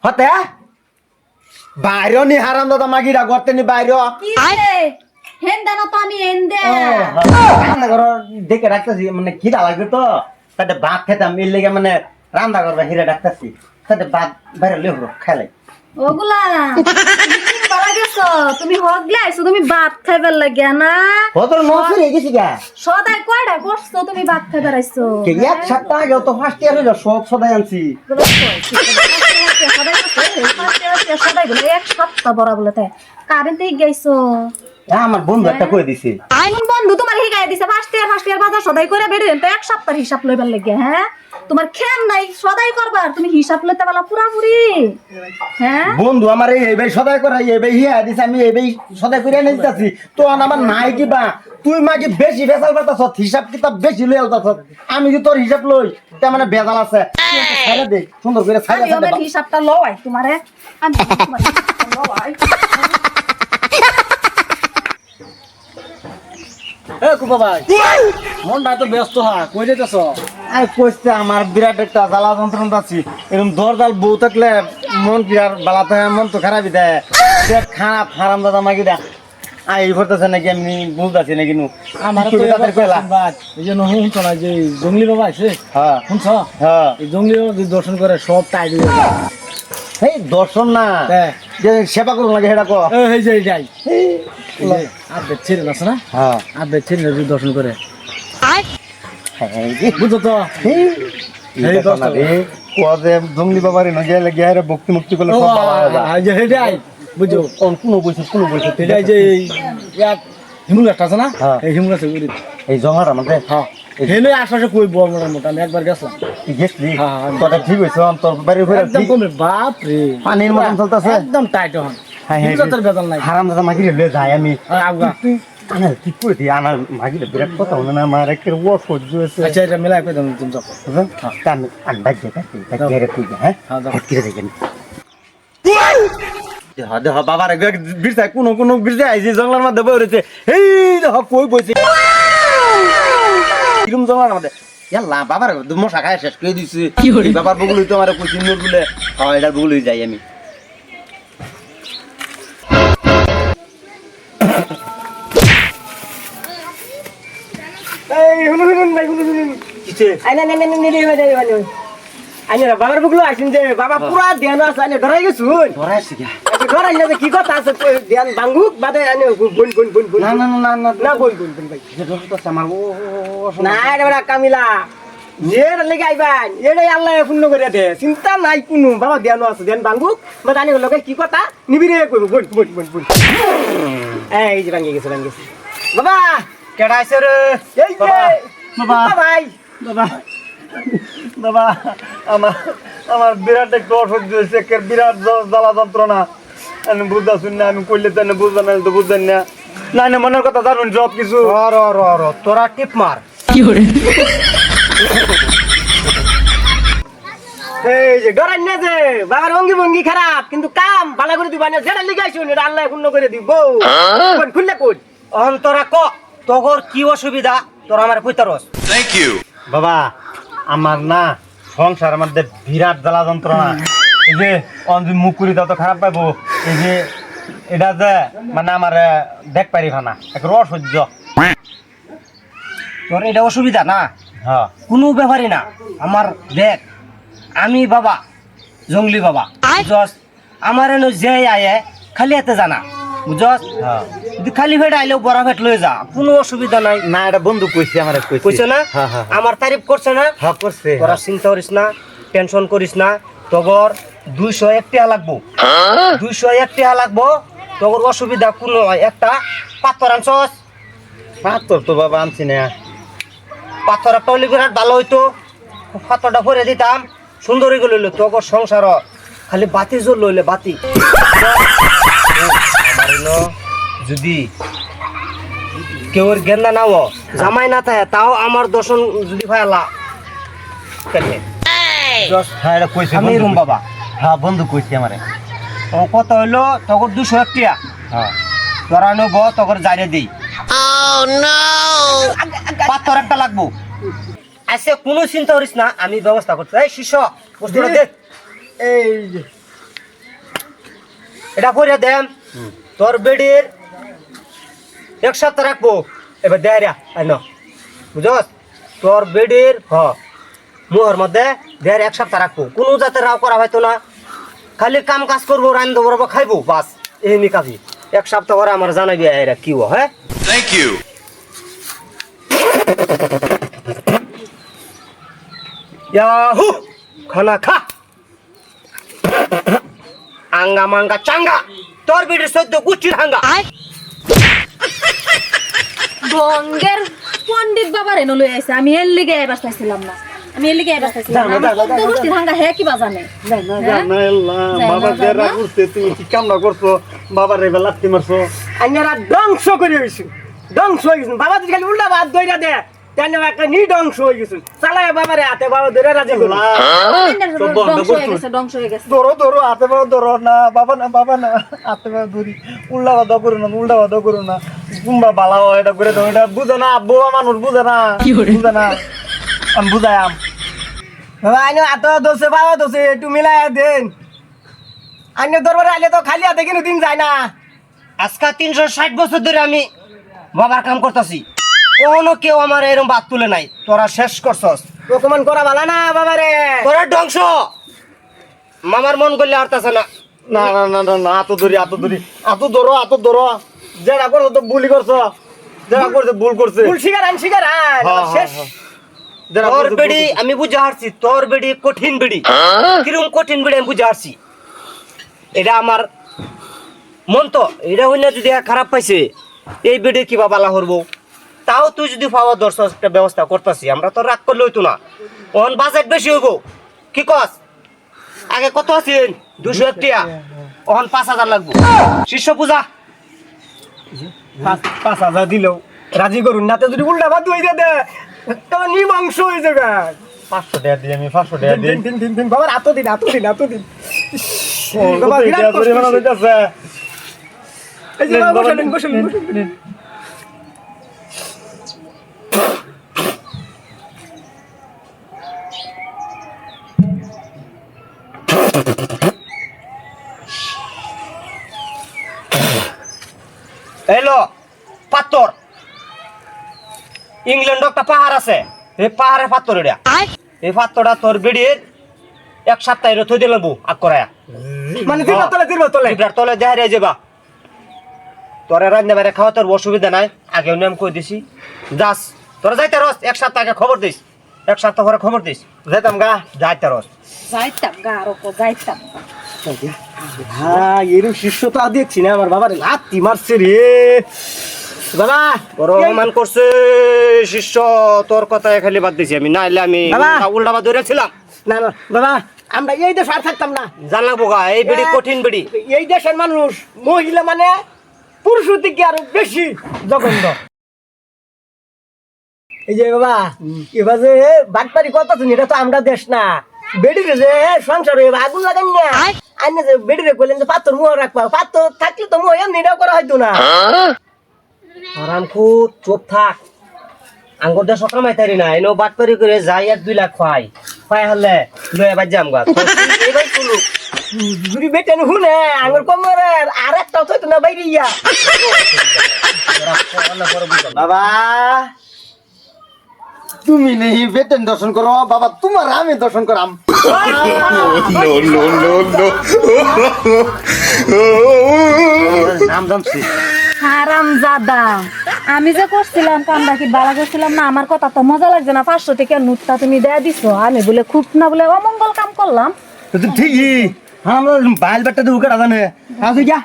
হতে বাইরে নি হারাম দাদা মাগিরা করতে নি বাইরে কি রে হেন্দা না তো আমি এন্দে রান্না ঘর দেখে রাখতেছি মানে খিদা লাগবে তো তাতে ভাত খেতাম এর লেগে মানে রান্না করবা হিরে ডাকতেছি তাতে ভাত বাইরে লেহরো খাইলাই ওগুলা তুমি বাড়া গেছো তুমি হগলে আইছো তুমি ভাত খাইবার লাগিয়া না কত নসে গেছি গা সদাই কয়টা করছো তুমি ভাত খাইবার আইছো কে এক সপ্তাহ আগে তো ফার্স্ট ইয়ার হইলো সব সদাই আনছি সদাই বলে এক সপ্তাহ বড় বলে তাই কারেন্টে গেছো আমার বন্ধু একটা কই দিছে আইন বন্ধু তোমার হিগাই দিছে ফার্স্ট ইয়ার বাজার সদাই করে বেরিয়ে তো এক সপ্তাহ হিসাব লইবার লাগিয়া হ্যাঁ তোমার খেম নাই সদাই করবার তুমি হিসাব লইতে পারলা পুরাপুরি হ্যাঁ বন্ধু আমার এই ভাই সদাই করা এই ভাই হিয়া দিছে আমি এই ভাই সদাই করে এনে দিতাছি তো আমার নাই কিবা তুই মাকে বেশি বেজাল পাতাছ হিসাব কিতাব বেশি লই আলতাছ আমি কি তোর হিসাব লই তা মানে বেজাল আছে ছাইরা দে সুন্দর করে ছাইরা আমি আমার হিসাবটা লওয়াই তোমারে আমি তোমার হিসাবটা লওয়াই এ কুপা ভাই মনটা তো ব্যস্ত হয় কই যেতেছ আই কইছে আমার বিরাট একটা জ্বালা যন্ত্রণা আছে এরকম দরজাল বউ থাকলে মন কি আর বালাতে মন তো খারাপই দেয় বিরাট খারাপ হারাম দাদা মাগি দা আই করতেছে নাকি আমি বুঝতেছি না কিন্তু আমার তো তাদের কইলা এই জন্য শুনছ না যে জঙ্গলি বাবা আছে হ্যাঁ শুনছ হ্যাঁ এই জঙ্গলি বাবা যদি দর্শন করে সব টাইট হয়ে যায় এই দর্শন না হ্যাঁ। যে সেবা করুন লাগে সেটা কো এই যে যাই আর বেছে আছে না হ্যাঁ আর বেছে যদি দর্শন করে এই বুঝো তো এই দর্শন রে কোজে জঙ্গলি বাবারে না গেলে গিয়ে ভক্তি মুক্তি করলে সব পাওয়া যায় যে হেডাই বুঝো কোনো বইছে হেডাই যে এক হিমুল গাছ আছে না হ্যাঁ। এই হিমুল গাছে উড়ি এই জঙ্গলার আমাদের হ্যাঁ হেলে আশপাশে কই বড় মোটা আমি একবার গেছিলাম গেছলি হ্যাঁ, হ্যাঁ। তোটা ঠিক হইছে তোর বাড়ির ঘরে একদম কমে বাপ রে পানির মতন চলতেছে একদম টাইট হন হ্যাঁ হিমুলের বেদল নাই হারাম দাদা মাগিরে লয়ে যাই আমি আউগা তুই আনা কি করে দি আনা মাগিরে বিরাট কথা হলো না আমার একের ও সহ্য হয়েছে আচ্ছা এটা মেলা কই দাম তুমি যাও বুঝলেন আমি আন্ডা যেটা সেটা গেরে তুই হ্যাঁ হ্যাঁ, দাও। কিরে দেখেন দেহ বাবার বিরসায় কোনো বিরসায় আইছে জঙ্গলের মধ্যে বই রয়েছে এই দেহ কই বইছে কিরম জঙ্গলের মধ্যে ইয়াল্লা বাবার মশা খায় শেষ করে দিছে এই বাবার বগুলই তো আমার কইছি মোর বলে হ্যাঁ এটা বগুলই যাই আমি এই হুনুন ভাই হুনুন কিছে আইনা নে নে নে নে নে আইনা বাবার বুকলো আইছেন যে বাবা পুরা ধ্যান আছে আইনা ধরাই গেছুন ধরাইছে কি আচ্ছা ধরাই না কি কথা আছে ধ্যান বাঙ্গুক বাদে আইনা বন না না না না না বন ভাই যে দোষ তো আমার ও না এটা কামিলা এর লেগে আইবান এটাই আল্লাহ পূর্ণ করে দে চিন্তা নাই কোনো বাবা ধ্যান আছে ধ্যান বাঙ্গুক বাদে আইনা লগে কি কথা নিবিরে কইব বন এই যে ভাঙি গেছে বাবা কেডা আইছে রে এই যে বাবা ভাই বাবা বাবা আমার বিরাট একটা অসহ্য হয়েছে একের বিরাট জ্বালা যন্ত্রণা আমি বুঝতেছি না আমি করলে তো বুঝবেন না তো বুঝবেন না না না মনের কথা জানুন সব কিছু তোরা টিপ মার এই যে ডরাই না যে বাবার ভঙ্গি খারাপ কিন্তু কাম ভালো করে দিবা না যেটা লিখে আইসুন এটা আল্লাহ পূর্ণ করে দিব খুললে কই অহন তোরা ক তোর কি অসুবিধা তোরা আমার কইতারস বাবা আমার না সংসারের মধ্যে বিরাট জ্বালা যন্ত্রণা এই যে অঞ্জু মুখ করি দাও তো খারাপ পাইবো এই যে এটা যে মানে আমার দেখ পারি খানা এক অসহ্য তোর এটা অসুবিধা না হ্যাঁ কোনো ব্যাপারই না আমার দেখ আমি বাবা জঙ্গলি বাবা বুঝস আমার এনে যে আয়ে খালি এতে জানা বুঝস হ্যাঁ যদি খালি ভেট আইলেও বড় ভেট লয়ে যা কোনো অসুবিধা নাই না এটা বন্ধু কইছে আমার কইছে না হ্যাঁ হ্যাঁ আমার তারিফ করছে না হ্যাঁ করছে তোরা চিন্তা করিস না টেনশন করিস না তগর 201 টাকা লাগবো 201 টাকা লাগবো তগর অসুবিধা কোনো একটা পাথর আনছস পাথর তো বাবা আনছি না পাথর একটা হলে বিরাট ভালো হইতো পাথরটা ভরে দিতাম সুন্দর হয়ে গেল তগর সংসার খালি বাতি জ্বল লইলে বাতি আমার হইলো যদি কেউর গেন্দা নাও জামাই না থাকে তাও আমার দর্শন যদি ভাইলা কেনে হ্যাঁ এটা কইছে আমি রুম বাবা হ্যাঁ বন্ধু কইছে আমারে কত হইলো তখন 201 টাকা হ্যাঁ তোরা নেবো তখন যাইরে দিই পাথর একটা লাগবো আচ্ছা কোনো চিন্তা করিস না আমি ব্যবস্থা করছি এই শিষ্য বস্তুটা দেখ এই যে এটা করে দেন তোর বেডির 1 সপ্তাহ রাখবো এবার দেয়া আই ন বুঝছ তোর বেডির মুহর মধ্যে দেয়ার 1 সপ্তাহ রাখবো কোনো যাতে রাও করা হয়তো না খালি কাম কাজ করবো রান্ধবো বরাবর খাইবো বাস এই কাজই 1 সপ্তাহ পরে আমার জানাবি এরা কি হ্যাঁ Thank you. ইয়াহু খানা খা আঙ্গা মাঙ্গা চাঙ্গা তোর বেডির 14 গুষ্টির হাঙ্গা বঙ্গের পণ্ডিত বাবার এনে লই আইছে আমি এর লিগে এবার চাইছিলাম না আমি এর লিগে এবার চাইছিলাম না তো গোষ্ঠী ভাঙ্গা হে কি বাজানে বাবা দেরা করতে তুমি কি কামনা করছো বাবার রে লাত্তি মারছো আইনারা ধ্বংস করে হইছে ধ্বংস হয়ে গেছে বাবা যদি খালি উল্টা ভাত দইরা দে তেন একটা নিধ্বংস হয়ে গেছে চালায় বাবারে হাতে বাবা ধরে রাজে গেল ধ্বংস হয়ে গেছে ধরো ধরো হাতে বাবা ধরো না বাবা না হাতে বাবা ধরি উল্টা বাদা করো না কুম্বা বালা হয় এটা করে দাও এটা বুঝে না বোবা মানুষ বুঝে না আমি বুঝাই বাবা আইনো এত দোষে বাবা দোষে একটু মিলাই দেন আইনো দরবারে আইলে তো খালি হাতে কিন্তু দিন যায় না আজকে 360 বছর ধরে আমি বাবার কাম করতেছি কোনো কেউ আমার এরকম বাদ তুলে নাই তোরা শেষ করছস অপমান করা ভালো না বাবারে তোরা ধ্বংস মামার মন করলে হারতাছে না না হাত ধরো যেটা করছো তো ভুলই করছো যেটা করছে ভুল করছে ভুল শিকার শেষ যেটা তোর করছে বেড়ি আমি বুঝে হারছি তোর বেড়ি কঠিন বেড়ি কিরকম কঠিন বেড়ি আমি বুঝে হারছি এটা আমার মন তো এটা হইলে যদি খারাপ পাইছে এই বেড়ি কিবা বালা হরবো তাও তুই যদি পাওয়ার দর্শক একটা ব্যবস্থা করতেছি আমরা তো রাগ করলে হইতো না ওন বাজেট বেশি হইব কি কস আগে কত আছেন 201 টাকা ওহন 5000 লাগবে শিষ্য পূজা 5,000 দিল রাজি করুন না তো যদি উল্টা ভাত দইরা দে তো নিমাংস হয়ে যাবে 500 টাকা দিই আমি 500 টাকা দিই দিন বাবার এত দিন বাবা বাবা বিরাট কষ্ট হইছে। হইতাছে এই যে বাবা বসেন এলো পাথর ইংল্যান্ড একটা পাহাড় আছে এই পাহাড়ে পাথর এটা এই পাথরটা তোর বেড়ির 1 সপ্তাহের থই দিলাম আগ করায়া মানে দিল তলে জিব্রার তলে দেখাই যাবা তোরা রান্না বাইরে খাওয়া তোর অসুবিধা নাই আগেও নিয়ম কই দিছি যাস তোরা যাইতে রস 1 সপ্তাহ আগে খবর দিস 1 সপ্তাহ পরে খবর দিস যাইতাম গা যাইতে রস যাইতাম গারো যাইতাম হ্যাঁ এরকম শিষ্য তো আর দেখছি না আমার বাবারে লাত্তি মারছে রে বাবা তোর অপমান করছে শিষ্য তোর কথায় খালি বাদ দিছি আমি নাইলে আমি বাবা! উল্টা বাদ ধরেছিলাম না বাবা আমরা এই দেশ আর থাকতাম না জানলা বোকা এই বেড়ি কঠিন বেড়ি এই দেশের মানুষ মহিলা মানে পুরুষ থেকে আরো বেশি জঘন্য এই যে বাবা এবার যে বাটপারি কত এটা তো আমরা দেশ না বেডিরে যে সংসার আগুন লাগান না আইনে যে বেডিরে কইলেন যে পাথর মুহ রাখবা পাথর থাকলে তো মুহ এমনি এটাও করা হয়তো না আরাম খুব চুপ থাক আঙ্গুর দেশ কামাই তারি না এনো বাটপারি করে যাই 1-2 লাখ খাই হলে লয়ে বাজ যাম গা এবাই চলুক যদি বেটেন হুনে আঙ্গুর কমরে আর একটা হইতো না বাইরে ইয়া বাবা তুমি নেই বেতন দর্শন করো বাবা তোমার আমি দর্শন করাম নাম জানছি হারাম জাদা আমি যে করছিলাম কামটা কি বালা করছিলাম না আমার কথা তো মজা লাগছে না 500 টাকা নোটটা তুমি দেয়া দিছো আমি বলে খুব না বলে অমঙ্গল কাম করলাম তো ঠিকই আমরা বাইল বেটা দিয়ে উকে জানে আসি গিয়া